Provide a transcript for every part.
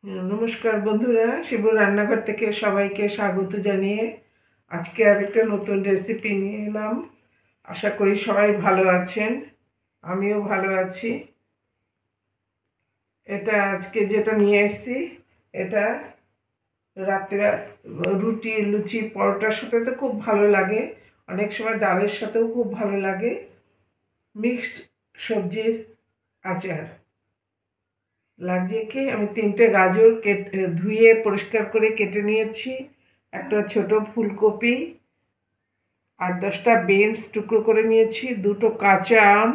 নমস্কার বন্ধুরা, শিবুর রান্নাঘর থেকে সবাইকে স্বাগত জানিয়ে আজকে আরেকটা নতুন রেসিপি নিয়ে এলাম। আশা করি সবাই ভালো আছেন, আমিও ভালো আছি। এটা আজকে যেটা নিয়ে এসেছি, এটা রাত্রে রুটি, লুচি, পরোটার সাথে তো খুব ভালো লাগে, অনেক সময় ডালের সাথেও খুব ভালো লাগে। মিক্সড সবজির আচার লাগছে কি, আমি 3টে গাজর ধুয়ে পরিষ্কার করে কেটে নিয়েছি, একটা ছোট ফুলকপি, 8-10টা বিনস টুকরো করে নিয়েছি, 2টো কাঁচা আম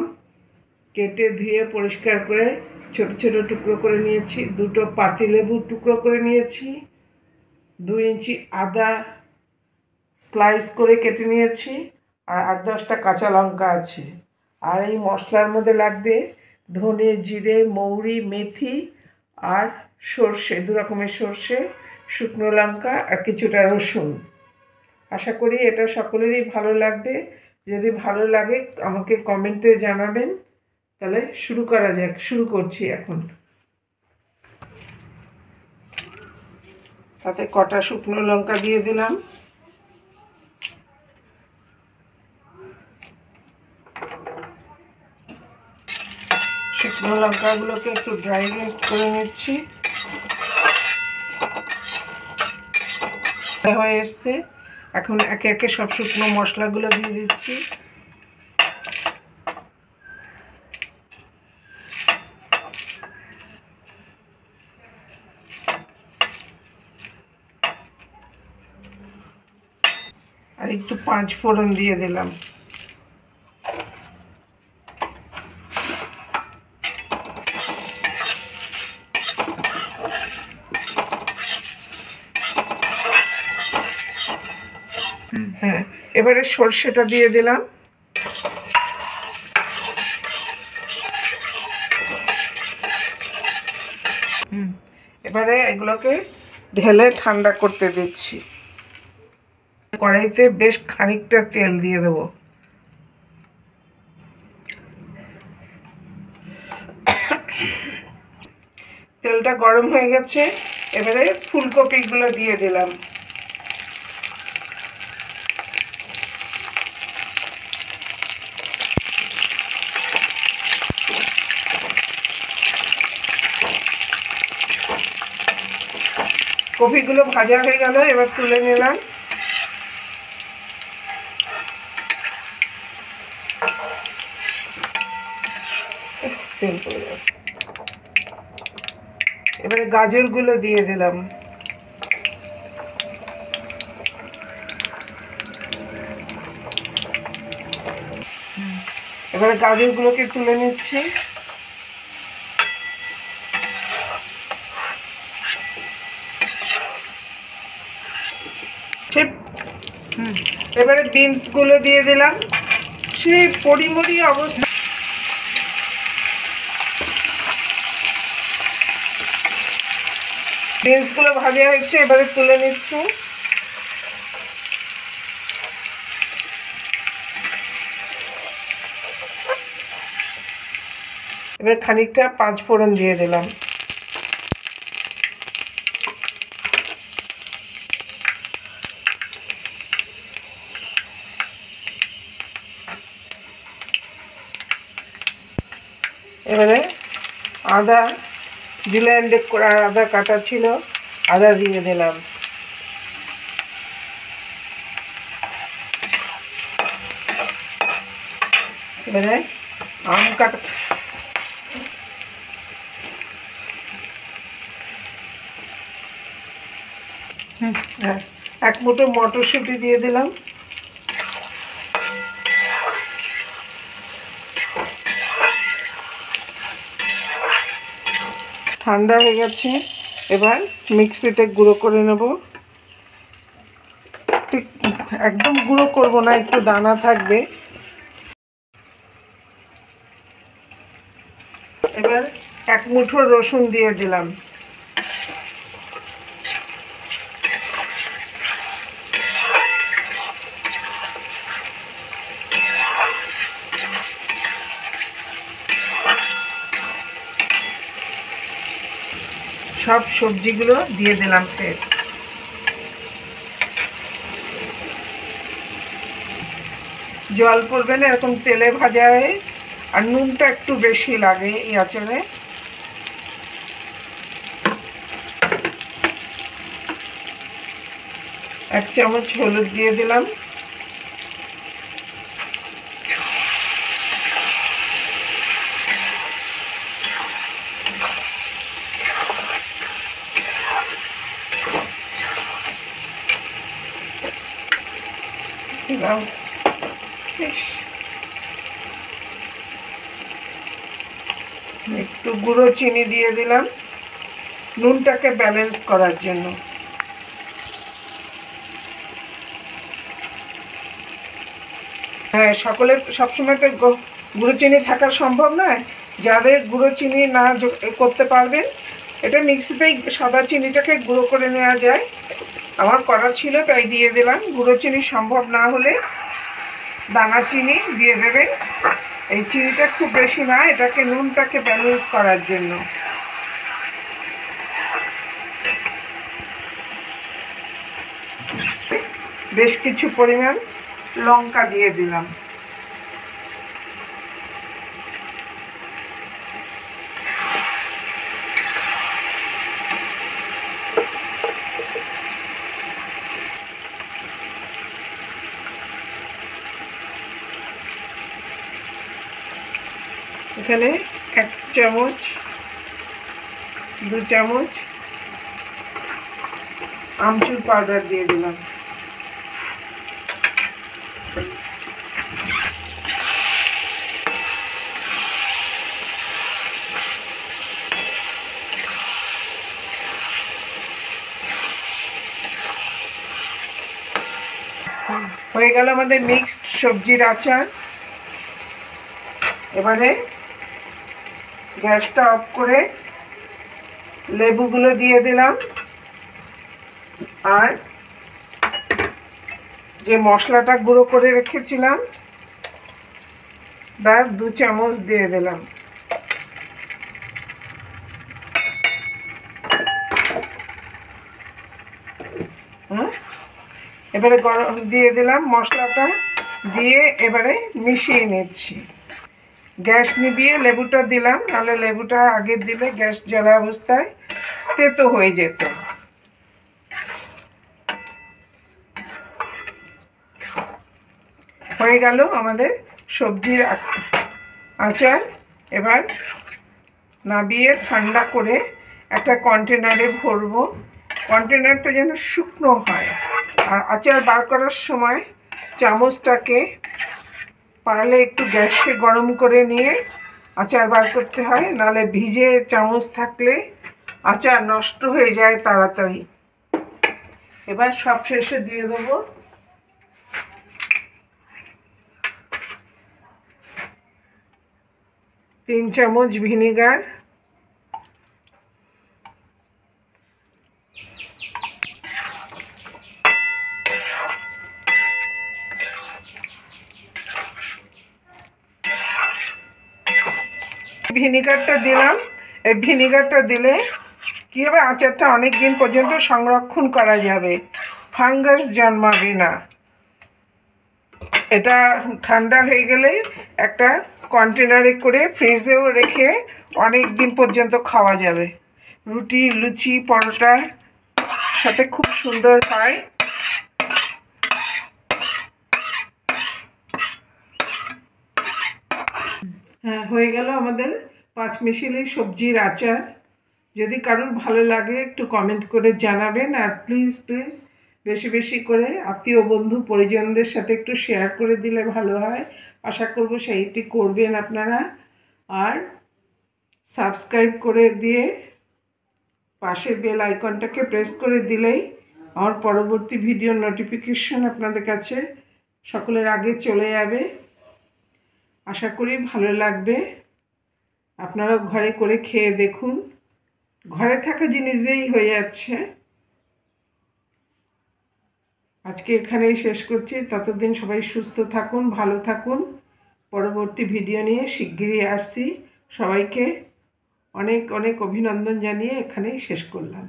কেটে ধুয়ে পরিষ্কার করে ছোট ছোট টুকরো করে নিয়েছি, 2টো পাতিলেবু টুকরো করে নিয়েছি, 2 ইঞ্চি আদা স্লাইস করে কেটে নিয়েছি, আর 8-10টা কাঁচা লঙ্কা আছে। আর এই মশলার মধ্যে লাগবে ধনে, জিরে, মৌরি, মেথি আর সর্ষে, 2 রকমের সর্ষে, শুকনো লঙ্কা আর কিছুটা রসুন। আশা করি এটা সকলেরই ভালো লাগবে। যদি ভালো লাগে আমাকে কমেন্টে জানাবেন। তাহলে শুরু করা যাক। শুরু করছি এখন। তাতে কটা শুকনো লঙ্কা দিয়ে দিলাম, শুকনো লঙ্কাগুলোকে একটু ড্রাই রোস্ট করে নিচ্ছি। হয়ে এসছে, এখন একে একে সব শুকনো মশলাগুলো দিয়ে দিচ্ছি। আর একটু 5 ফোড়ন দিয়ে দিলাম। হ্যাঁ, এবারে সর্ষেটা দিয়ে দিলাম। এবারে এগুলোকে ঢেলে ঠান্ডা করতে দিচ্ছি। কড়াইতে বেশ খানিকটা তেল দিয়ে দেবো। তেলটা গরম হয়ে গেছে, এবারে ফুলকপিগুলো দিয়ে দিলাম। কপিগুলো ভাজা হয়ে গেল, এবার তুলে নিলাম। তেল পড়ে যাচ্ছে। এবারে গাজরগুলো দিয়ে দিলাম। এবারে গাজরগুলোকে তুলে নিচ্ছি। এবারে বিনসগুলো দিয়ে দিলাম। সেই পরিমরি অবস্থা। বিনসগুলো ভাজা হয়েছে, এবারে তুলে নিচ্ছি। এবার খানিকটা 5 ফোড়ন দিয়ে দিলাম। এবারে আদা ব্লেন্ড করা আদা কাটা ছিল, আদা দিয়ে দিলাম। এবারে আম কাটা, এক মুঠো মটরশুঁটি দিয়ে দিলাম। ঠান্ডা হয়ে গেছে, এবার মিক্সিতে গুঁড়ো করে নেব। ঠিক একদম গুঁড়ো করব না, একটু দানা থাকবে। এবার 1 মুঠো রসুন দিয়ে দিলাম। সব সবজিগুলো দিয়ে দিলাম ফের। জল পড়বে না, এরকম তেলে ভাজা হয়ে। আর নুনটা একটু বেশি লাগে এই আচারে। এক চামচ হলুদ দিয়ে দিলাম। একটু গুঁড়ো চিনি দিয়ে দিলাম নুনটাকে ব্যালেন্স করার জন্য। হ্যাঁ, সকলের সবসময় তো গুঁড়ো চিনি থাকা সম্ভব নয়। যাদের গুঁড়ো চিনি না করতে পারবেন, এটা মিক্সিতেই সাদা চিনিটাকে গুঁড়ো করে নেওয়া যায়। আমার করা ছিল তাই দিয়ে দিলাম। গুঁড়ো চিনি সম্ভব না হলে দানা চিনি দিয়ে দেবেন। এই চিনিটা খুব বেশি না, এটাকে নুনটাকে ব্যালেন্স করার জন্য। বেশ কিছু পরিমাণ লঙ্কা দিয়ে দিলাম। এখানে 1 চামচ 2 চামচ আমচুর পাউডার দিয়ে দিলাম। হয়ে গেল আমাদের মিক্সড সবজির আচার। এবারে গ্যাসটা অফ করে লেবুগুলো দিয়ে দিলাম। আর যে মশলাটা গুঁড়ো করে রেখেছিলাম তার 2 চামচ দিয়ে দিলাম। এবারে গরম দিয়ে দিলাম মশলাটা দিয়ে এবারে মিশিয়ে নিচ্ছি। গ্যাস নিভিয়ে লেবুটা দিলাম, নাহলে লেবুটা আগে দিলে গ্যাস জ্বালা অবস্থায় তেতো হয়ে যেত। হয়ে গেল আমাদের সবজির আচার। এবার নামিয়ে ঠান্ডা করে একটা কন্টেনারে ভরবো। কন্টেনারটা যেন শুকনো হয়। আর আচার বার করার সময় চামচটাকে পারলে একটু গ্যাসে গরম করে নিয়ে আচার বার করতে হয়, নাহলে ভিজে চামচ থাকলে আচার নষ্ট হয়ে যায় তাড়াতাড়ি। এবার সব শেষে দিয়ে দেবো তিন চামচ ভিনিগার, ভিনিগারটা দিলাম। এই ভিনিগারটা দিলে কী হবে, আচারটা অনেক দিন পর্যন্ত সংরক্ষণ করা যাবে, ফাঙ্গাস জন্মাবে না। এটা ঠান্ডা হয়ে গেলে একটা কন্টেনারে করে ফ্রিজেও রেখে অনেক দিন পর্যন্ত খাওয়া যাবে। রুটি, লুচি, পরোটার সাথে খুব সুন্দর হয়। হ্যাঁ, হয়ে গেল আমাদের 5 মিশালি সবজির আচার। যদি কারোর ভালো লাগে একটু কমেন্ট করে জানাবেন। আর প্লিজ প্লিজ বেশি বেশি করে আত্মীয় বন্ধু পরিজনদের সাথে একটু শেয়ার করে দিলে ভালো হয়। আশা করব সেইটি করবেন আপনারা। আর সাবস্ক্রাইব করে দিয়ে পাশের বেল আইকনটাকে প্রেস করে দিলেই আমার পরবর্তী ভিডিও নোটিফিকেশন আপনাদের কাছে সকলের আগে চলে যাবে। আশা করি ভালো লাগবে। আপনারাও ঘরে করে খেয়ে দেখুন। ঘরে থাকা জিনিস দিয়েই হয়ে যাচ্ছে। আজকে এখানেই শেষ করছি। ততদিন সবাই সুস্থ থাকুন, ভালো থাকুন। পরবর্তী ভিডিও নিয়ে শিগগিরই আসছি। সবাইকে অনেক অনেক অভিনন্দন জানিয়ে এখানেই শেষ করলাম।